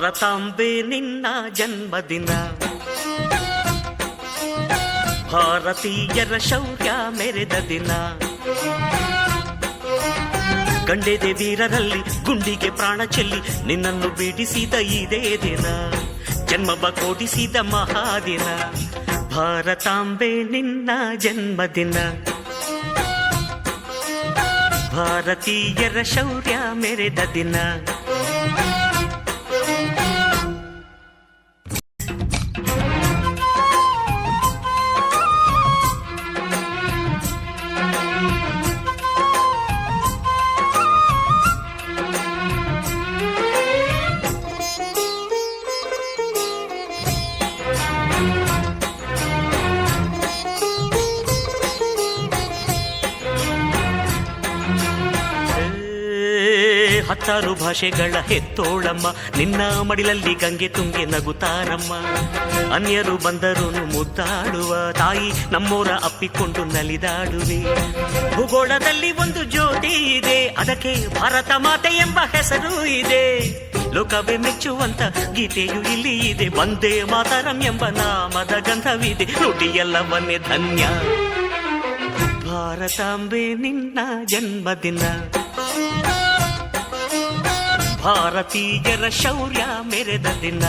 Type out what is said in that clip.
ಭಾರತಾಂಬೆ ನಿನ್ನ ಜನ್ಮದಿನ, ಭಾರತೀಯರ ಶೌರ್ಯ ಮೆರೆದ ದಿನ. ಗಂಡೆದೆ ವೀರರಲ್ಲಿ ಗುಂಡಿಗೆ ಪ್ರಾಣ ಚೆಲ್ಲಿ ನಿನ್ನನ್ನು ಬಿಡಿಸಿದ ಇದೇ ದಿನ, ಜನ್ಮವ ಕೊಡಿಸಿದ ಮಹಾದಿನ. ಭಾರತಾಂಬೆ ನಿನ್ನ ಜನ್ಮದಿನ, ಭಾರತೀಯರ ಶೌರ್ಯ ಮೆರೆದ ದಿನ. ಹತ್ತಾರು ಭಾಷೆಗಳ ಹೆತ್ತೋಳಮ್ಮ, ನಿನ್ನ ಮಡಿಲಲ್ಲಿ ಗಂಗೆ ತುಂಗೆ ನಗುತ್ತಾರಮ್ಮ. ಅನ್ಯರು ಬಂದರು ಮುದ್ದಾಡುವ ತಾಯಿ, ನಮ್ಮೋರ ಅಪ್ಪಿಕೊಂಡು ನಲಿದಾಡುವೆ. ಭೂಗೋಳದಲ್ಲಿ ಒಂದು ಜ್ಯೋತಿ ಇದೆ, ಅದಕ್ಕೆ ಭಾರತ ಮಾತೆ ಎಂಬ ಹೆಸರು ಇದೆ. ಲೋಕವೇ ಮೆಚ್ಚುವಂತ ಗೀತೆಯು ಇಲ್ಲಿ ಇದೆ, ವಂದೇ ಮಾತರಂ ಎಂಬ ನಾಮದ ಗಂಧವಿದೆ. ನುಡಿಯೆಲ್ಲವನ್ನೇ ಧನ್ಯ. ಭಾರತಾಂಬೆ ನಿನ್ನ ಜನ್ಮದಿನ, ಭಾರತೀಯರ ಶೌರ್ಯ ಮೆರೆದ ದಿನ.